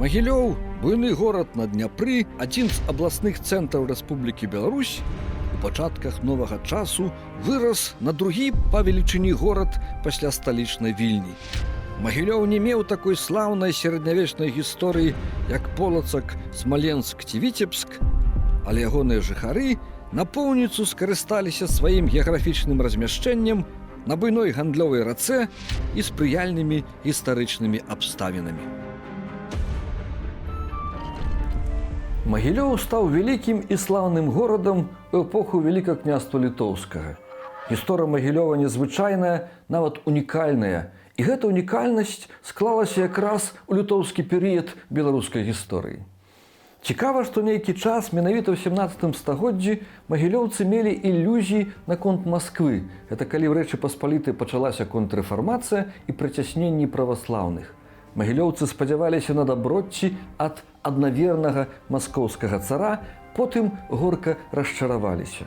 Магілёў, буйны горад на Дняпры, адзін з абласных цэнтраў Рэспублікі Беларусь, у пачатках новага часу вырас на другі па велічыні горад пасля сталічнай Вільні. Магілёў не меў такой слаўнай сярэднявечнай гісторыі, як Полацак, Смаленск ці Віцебск, але ягоныя жыхары напоўніцу скарысталіся сваім геаграфічным размяшчэннем на буйной гандлёвай рацэ і спрыяльнымі гістарычнымі абставінамі. Магілёў стаў вялікім і слаўным горадам у эпоху Вялікага княства Літоўскага. Гісторыя Магілёва незвычайная, нават унікальная, і гэта унікальнасць склалася якраз у літоўскі перыяд беларускай гісторыі. Цікава, што нейкі час, менавіта ў 17 стагоддзі, магілёўцы мелі ілюзіі наконт Масквы. Гэта калі ў Рэчы Паспалітай пачалася контррэфармацыя і прыцясненні праваслаўных. Магілёўцы спадзяваліся на даброчці ад аднавернага маскоўскага цара, потым горка расчараваліся.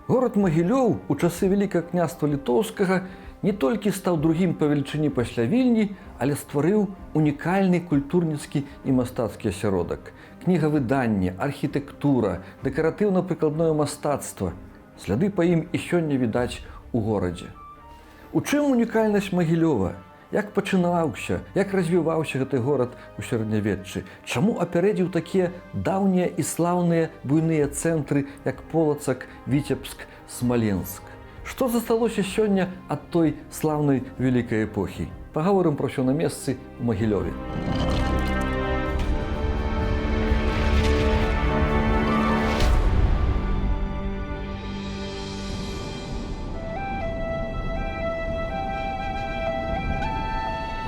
Горад Магілёў у часы Вялікага княства Літоўскага не толькі стаў другім па велічыні пасля Вільні, але стварыў унікальны культурніцкі і мастацкі асяродак. Кнігавыданне, архітэктура, дэкаратыўна-прыкладное мастацтва. Сляды па ім і сёння відаць у горадзе. У чым унікальнасць Магілёва? Як пачынаўся, як развіваўся гэты горад у сярэднявеччы? Чаму апярэдзіў такія даўнія і слаўныя буйныя цэнтры, як Полацак, Віцебск, Смаленск? Што засталося сёння ад той слаўнай вялікай эпохі? Пагаворым пра ўсё на месцы ў Магілёве.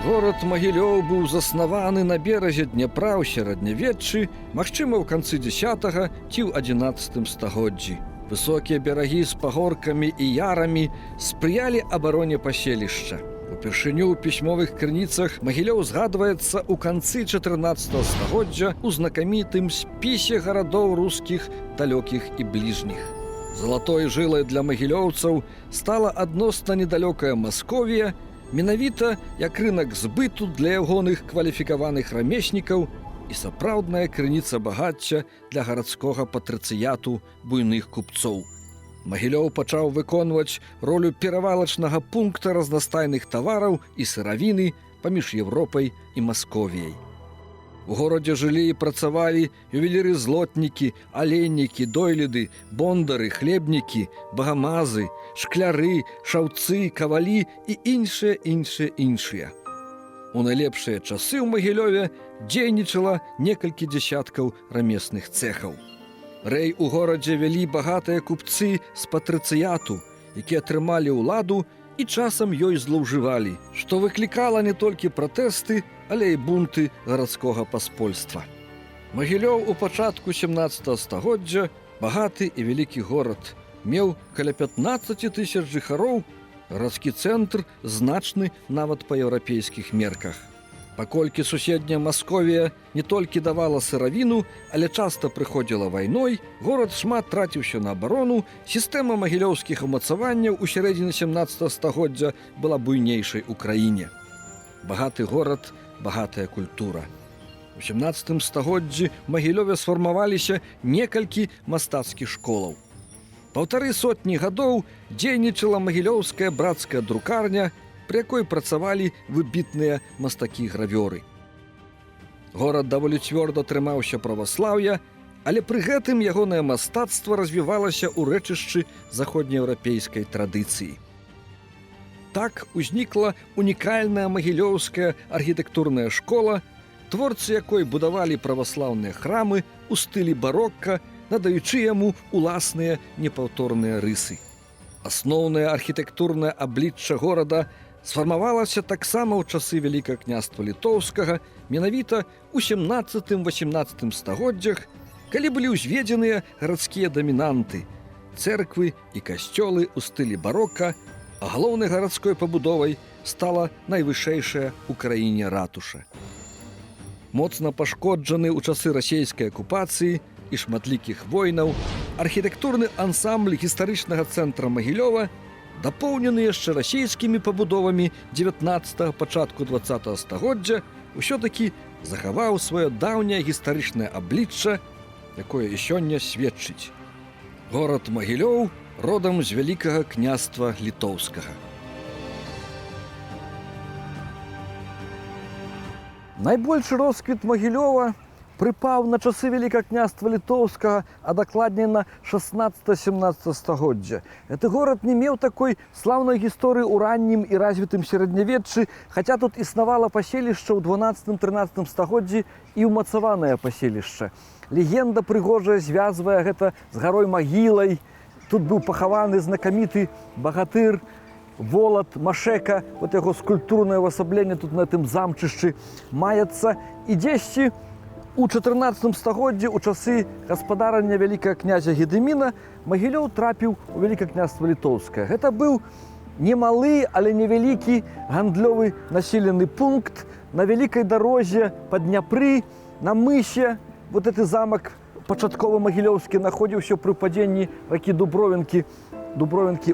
Горад Магілёў быў заснаваны на беразе Дняпра ў сярэднявеччы, магчыма, ў канцы 10 ці ў 11 стагоддзі. Высокія берагі з пагоркамі і ярамі спрыялі абароне паселішча. Упершыню ў пісьмовых крыніцах Магілёў згадваецца ў канцы 14 стагоддзя ў знакамітым спісе гарадоў рускіх далёкіх і бліжніх. Залатой жылай для магілёўцаў стала адносна недалёкая Масковія, менавіта як рынак збыту для ягоных кваліфікаваных рамеснікаў і сапраўдная крыніца багацця для гарадскога патрыцыяту буйных купцоў. Магілёў пачаў выконваць ролю перавалачнага пункта разнастайных тавараў і сыравіны паміж Еўропай і Масковіяй. У горадзе жылі і працавалі ювеліры-злотнікі, аленнікі, дойліды, бондары, хлебнікі, багамазы, шкляры, шаўцы, кавалі і іншыя. У найлепшыя часы ў Магілёве дзейнічала некалькі дзясяткаў рамесных цэхаў. Рэй у горадзе вялі багатыя купцы з патрыцыяту, якія атрымалі ўладу і часам ёй злоўжывалі, што выклікала не толькі пратэсты, але і бунты гарадскога паспольства. Магілёў у пачатку 17 стагоддзя, багаты і вялікі горад, меў каля 15 000 жыхароў, гарадскі цэнтр значны нават па еўрапейскіх мерках. Паколькі суседняя Масковія не толькі давала сыравіну, але часта прыходзіла вайной, горад шмат траціўся на абарону, сістэма магілёўскіх умацаванняў у сярэдзіне 17 стагоддзя была буйнейшай у краіне. Багаты горад, багатая культура. У 17 стагоддзі ў Магілёве сфармаваліся некалькі мастацкіх школаў. 150 гадоў дзейнічала магілёўская брацкая друкарня, пры якой працавалі выбітныя мастакі-гравёры. Горад даволі цвёрда трымаўся праваслаўя, але пры гэтым ягонае мастацтва развівалася ў рэчышчы заходнееўрапейскай традыцыі. Так узнікла унікальная магілёўская архітэктурная школа, творцы якой будавалі праваслаўныя храмы ў стылі барокка, надаючы яму уласныя непаўторныя рысы. Асноўнае архітэктурнае аблічча горада сфармавалася таксама ў часы Вялікага княства Літоўскага, менавіта ў 17-18 стагоддзях, калі былі ўзведзеныя гарадскія дамінанты, цэрквы і касцёлы ў стылі барока, а галоўнай гарадской пабудовай стала найвышэйшая ў краіне ратуша. Моцна пашкоджаны ў часы расейскай акупацыі і шматлікіх войнаў, архітэктурны ансамбль гістарычнага цэнтра Магілёва дапоўнены яшчэ расійскімі пабудовамі 19-го, пачатку 20-го стагоддзя, усё-такі захаваў сваё даўняе гістарычнае аблічча, якое і сёння сведчыць. Горад Магілёў родам з вялікага княства літоўскага. Найбольшы росквіт Магілёва прыпаў на часы Вялікага княства літоўскага, а дакладней на 16-17 стагоддзя. Гэты горад не меў такой слаўнай гісторыі ў раннім і развітым сярэднявеччы, хаця тут існавала паселішча ў 12-13 стагоддзі і ўмацаванае паселішча. Легенда прыгожая звязвае гэта з гарой Магілай. Тут быў пахаваны знакаміты багатыр Волат Машека, вот яго скульптурнае ўвасабленне тут на гэтым замчышчы маецца. І дзесьці у 14 стагоддзі, у часы гаспадарання вялікага князя Гедыміна, Магілёў трапіў у Вялікае княства літоўскае. Гэта быў немалы, але невялікі гандлёвы населены пункт на вялікай дарозе па Дняпры, на мысе. Вот гэты замак пачаткова магілёўскі находзіўся пры падзенні ракі Дубровінкі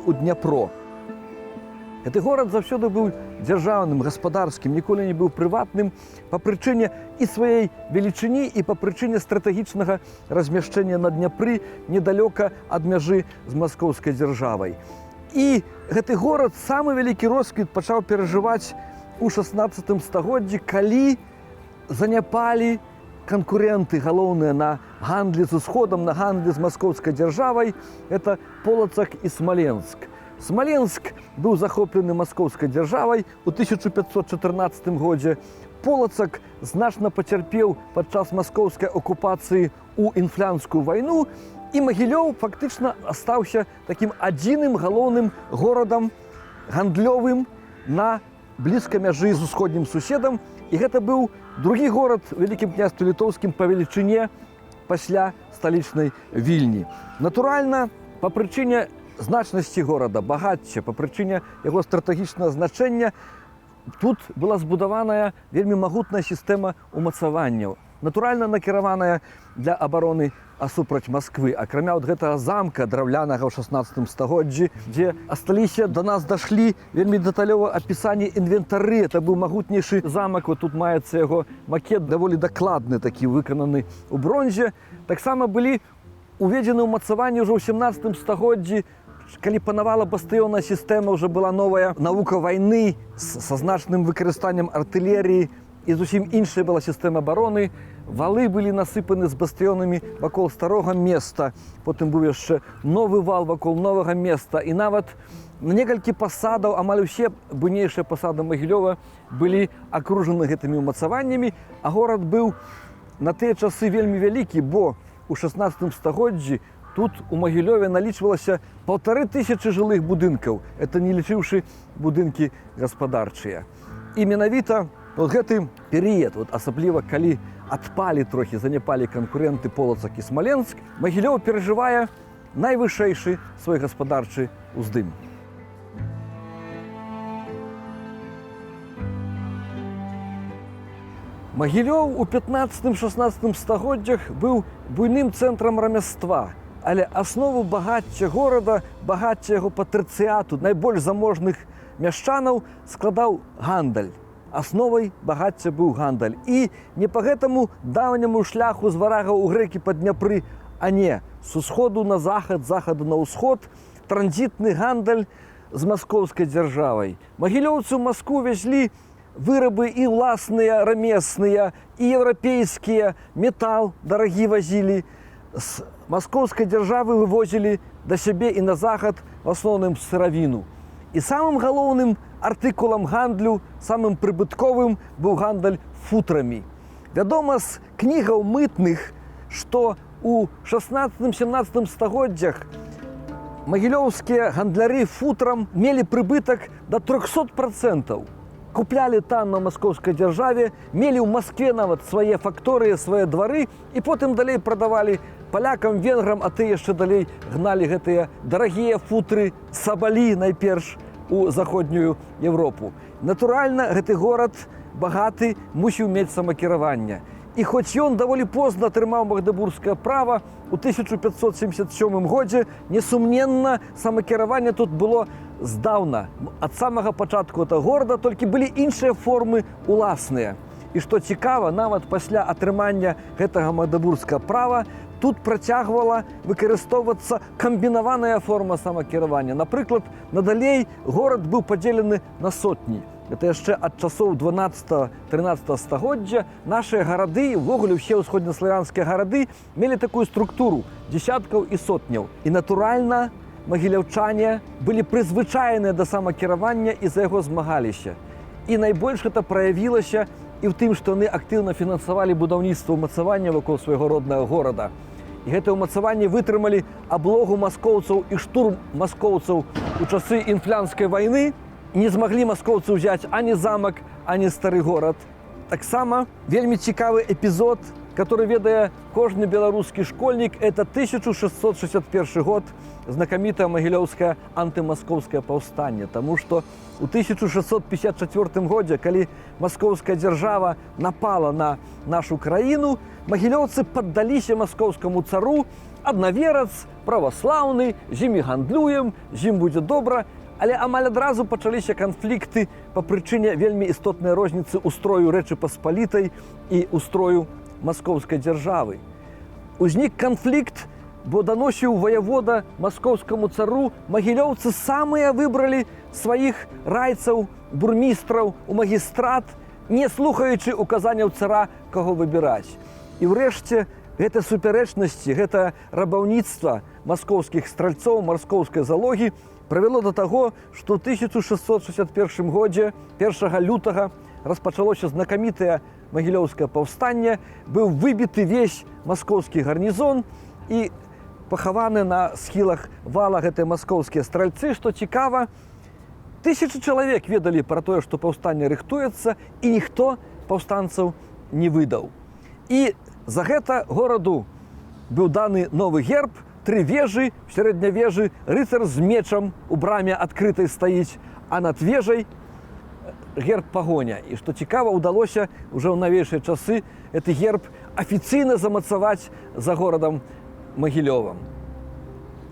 ў Дняпро. Гэты горад заўсёды быў дзяржаўным, гаспадарскім, ніколі не быў прыватным па прычыне і сваёй велічыні, і па прычыне стратэгічнага размяшчэння на Дняпры недалёка ад мяжы з маскоўскай дзяржавай. І гэты горад самы вялікі росквіт пачаў перажываць у 16 стагоддзі, калі заняпалі канкуренты галоўныя на гандлі з усходам, на гандлі з маскоўскай дзяржавай, это Полацак і Смаленск. Смаленск быў захоплены маскоўскай дзяржавай у 1514 годзе. Полацак значна пацярпеў падчас маскоўскай акупацыі ў інфлянскую вайну, і Магілёў фактычна астаўся такім адзіным галоўным горадам гандлёвым на блізка мяжы з усходнім суседам. І гэта быў другі горад у Вялікім княстве літоўскім па велічыне пасля сталічнай Вільні. Натуральна, па прычыне значнасці горада, багацця, па прычыне яго стратэгічнага значэння, тут была збудаваная вельмі магутная сістэма умацаванняў, натуральна накіраваная для абароны супраць Масквы. Акрамя от гэтага замка драўлянага ў 16 стагоддзі, дзе асталіся да нас дашлі вельмі дэталёва апісанне інвентары. Это быў магутнейшы замак, вот тут маецца яго макет даволі дакладны, такі выкананы ў бронзе. Таксама былі уведзены ўмацаванні ўжо ў 17 стагоддзі, калі панавала бастыённая сістэма, ўжо была новая навука вайны са значным выкарыстаннем артылерыі, і зусім іншая была сістэма абароны. Валы былі насыпаны з бастыёнамі вакол старога места, потым быў яшчэ новы вал вакол новага места, і нават некалькі пасадаў, амаль усе буйнейшыя пасады Магілёва былі акружаны гэтымі ўмацаваннямі, а горад быў на тыя часы вельмі вялікі, бо у 16 стагоддзі тут у Магілёве налічвалася 1500 жылых будынкаў, это не лічыўшы будынкі гаспадарчыя. І менавіта вот гэты перыяд, вот асабліва калі адпалі трохі, заняпалі канкуренты Полацак і Смаленск, Магілёў перажывае найвышэйшы свой гаспадарчы ўздым. Магілёў у 15-16 стагоддзях быў буйным цэнтрам рамяства, але аснову багацця горада, багацця яго патрыцыяту, найбольш заможных мяшчанаў складаў гандаль. Асновай багацця быў гандаль. І не па гэтаму даўняму шляху з варагаў у грэкі па Дняпры, а не з усходу на захад, захаду на ўсход, транзітны гандаль з маскоўскай дзяржавай. Магілёўцы ў Маскву везлі вырабы і ўласныя, рамесныя, і еўрапейскія, метал дарагі вазілі. З маскоўскай дзяржавы вывозілі да сябе і на захад в асноўным сыравіну. І самым галоўным артыкулам гандлю, самым прыбытковым быў гандаль футрамі. Вядома з кнігаў мытных, што у 16-17 стагоддзях магілёўскія гандляры футрам мелі прыбытак да 300%. Куплялі там на маскоўскай дзяржаве, мелі ў Маскве нават свае факторыі, свае двары, і потым далей прадавалі палякам, венграм, а ты яшчэ далей гналі гэтыя дарагія футры, сабалі найперш у заходнюю Европу. Натуральна, гэты горад багаты мусіў мець самакіраванне. І хоць ён даволі позна атрымаў магдебургскае права, у 1577 годзе, несумненна, самакіраванне тут было здаўна. Ад самага пачатку этого горада толькі былі іншыя формы уласныя. І што цікава, нават пасля атрымання гэтага магдебургскага права тут працягвала выкарыстоўвацца камбінаваная форма самакіравання. Напрыклад, надалей горад быў падзелены на сотні. Это яшчэ ад часоў 12-13 стагоддзя нашыя гарады, увогуле ўсе ўсходнеславянскія гарады, мелі такую структуру дзесяткаў і сотняў. І натуральна, магіляўчане былі прызвычаеныя да самакіравання і за яго змагаліся. І найбольш гэта праявілася і ў тым, што яны актыўна фінансавалі будаўніцтва ўмацавання вакол свайго роднага горада. І гэтае ўмацаванне вытрымалі аблогу маскоўцаў і штурм маскоўцаў у часы інфлянскай вайны. Не змаглі маскоўцы ўзяць ані замак, ані стары горад. Таксама вельмі цікавы эпізод, который ведае кожны беларускі школьнік, это 1661 год, знакамітае магілёўскае антымаскоўскае паўстанне. Таму што ў 1654 годзе, калі маскоўская дзяржава напала на нашу краіну, магілёўцы паддаліся маскоўскаму цару, аднаверац, праваслаўны, з імі гандлюем, з ім будзе добра. Але амаль адразу пачаліся канфлікты па прычыне вельмі істотнай розніцы устрою Рэчы Паспалітай і устрою маскоўскай дзяржавы. Узнік канфлікт, бо даносіў ваявода маскоўскаму цару, магілёўцы самыя выбралі сваіх райцаў, бурмістраў у магістрат, не слухаючы указанняў цара, каго выбіраць. І ўрэшце гэта супярэчнасці, гэта рабаўніцтва маскоўскіх стральцоў, марскоўскай залогі прывяло да таго, што ў 1661 годзе, 1 лютага, распачалося знакамітае магілёўскае паўстанне, быў выбіты весь маскоўскі гарнізон і пахаваны на схілах вала гэтыя маскоўскія стральцы. Што цікава, 1000 чалавек ведалі пра тое, што паўстанне рыхтуецца, і ніхто паўстанцаў не выдаў. І за гэта гораду быў даны новы герб, 3 вежы, в сярэднявежы рыцар з мечам у браме адкрытай стаіць, а над вежай герб пагоня. І што цікава, удалося ўжо ў навейшыя часы гэты герб афіцыйна замацаваць за горадам Магілёвам.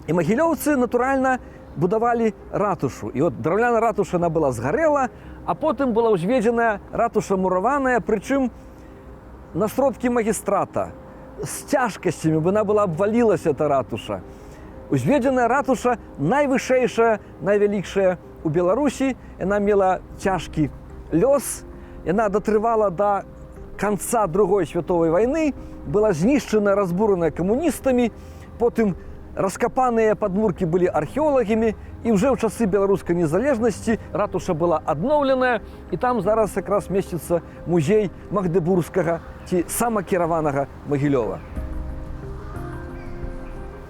І магілёўцы, натуральна, будавалі ратушу. І от драўляная ратуша, она была згарэла, а потым была ўзведзеная ратуша мураваная, прычым на сродкі магістрата. З цяжкасцямі, бо яна была абвалілася, эта ратуша. Узведзеная ратуша найвышэйшая, найвялікшая у Беларусі. Яна мела цяжкі лёс, яна датрывала да канца Другой световай вайны, была знішчана, разбураная камуністамі, потым раскапаныя падмуркі былі археолагамі, і ўжэ ў часы беларускай незалежнасці ратуша была адноўленая, і там зараз якраз месціцца музей магдебургскага ці самакіраванага Магілёва.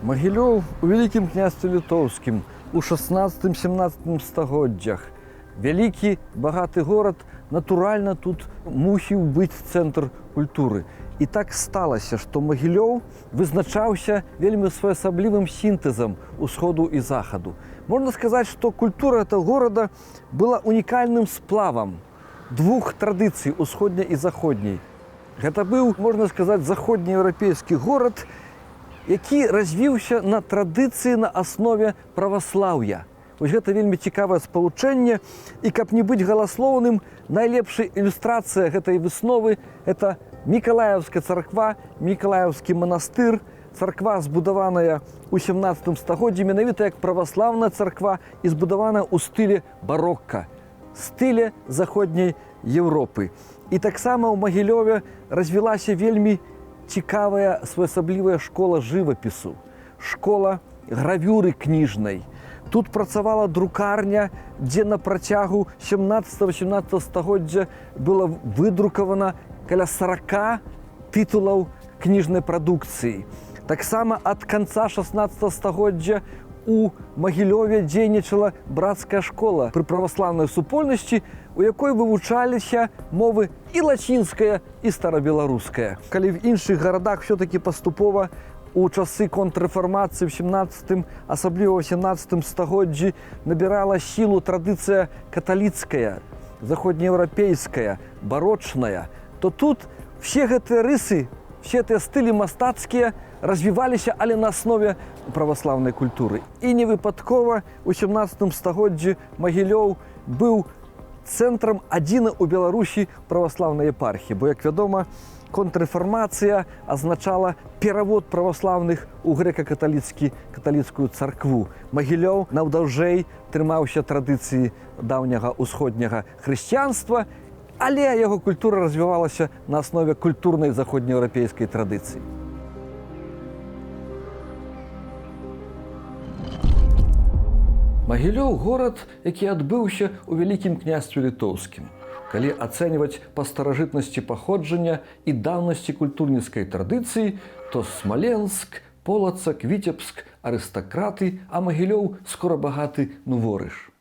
Магілёў у Вялікім княстве Літоўскім у 16-17 стагоддзях. Вялікі, багаты горад, натуральна, тут мусіў быць цэнтр культуры. І так сталася, што Магілёў вызначаўся вельмі своеасаблівым сінтэзам усходу і захаду. Можна сказаць, што культура этого горада была унікальным сплавам двух традыцый, усходняй і заходняй. Гэта быў, можна сказаць, заходнееўрапейскі горад, які развіўся на традыцыі на аснове праваслаўя. Вось гэта вельмі цікавае спалучэнне, і каб не быць галаслоўным, найлепшая ілюстрацыя гэтай высновы – это Мікалаеўская царква, Мікалаеўскі манастыр, царква, збудаваная ў 17 стагоддзі, менавіта як праваслаўная царква і збудаваная ў стылі барокка, стылі заходняй Еўропы. І таксама ў Магілёве развілася вельмі цікавая своеасаблівая школа жывапісу, школа гравюры кніжнай. Тут працавала друкарня, дзе на працягу 17-18 стагоддзя было выдрукавана каля 40 тытулаў кніжнай прадукцыі. Таксама ад канца 16 стагоддзя у Магілёве дзейнічала брацкая школа пры праваслаўнай супольнасці, у якой вывучаліся мовы і лацінская, і старабеларуская. Калі в іншых гарадах все-таки паступова у часы контррэфармацыі в 17-м, асабліва ў 17 стагоддзі, набірала сілу традыцыя каталіцкая, заходнееўрапейская, барочная, то тут все гэтыя рысы, все гэтыя стылі мастацкія развіваліся, але на аснове праваслаўнай культуры. І не выпадкова у 17 стагоддзі Магілёў быў цэнтрам адзіна ў Беларусі праваслаўнай епархіі, бо, як вядома, контррэфармацыя азначала перавод праваслаўных у грэка-каталіцкую царкву. Магілёў наўдаўжэй трымаўся традыцыі даўняга ўсходняга хрысціянства, але яго культура развівалася на аснове культурнай заходнееўрапейскай традыцыі. Магілёў горад, які адбыўся ў Вялікім княстве літоўскім. Калі ацэньваць па старажытнасці паходжання і даўнасці культурніцкай традыцыі, то Смаленск, Полацак, Віцебск, арыстакраты, а Магілёў скоробагаты нуворыш.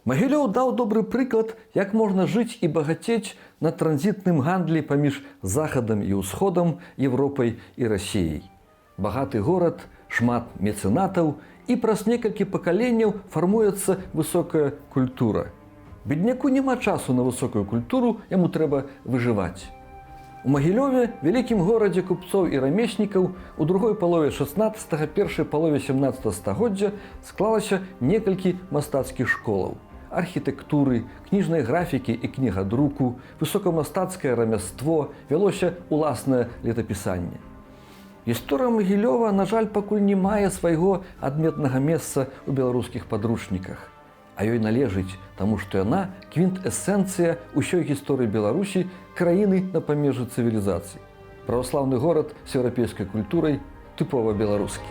Магілёў даў добры прыклад, як можна жыць і багацець на транзітным гандлі паміж захадам і ўсходам, Европай і Расіяй. Багаты горад, шмат мецэнатаў, і праз некалькі пакаленняў фармуецца высокая культура. Бедняку няма часу на высокую культуру, яму трэба выжываць. У Магілёве, вялікім горадзе купцоў і рамеснікаў, у другой палове 16-га, першай палове 17 стагоддзя склалася некалькі мастацкіх школаў. Архітэктуры, кніжнай графікі і кнігадруку, высокамастацкае рамяство, вялося уласнае летапісанне. Гісторыя Магілёва, на жаль, пакуль не мае свайго адметнага месца ў беларускіх падручніках. А ёй належыць, таму што яна квінтэсэнцыя ўсёй гісторыі Беларусі, краіны на памежжы цывілізацый. Праваслаўны горад з еўрапейскай культурай тыпова беларускі.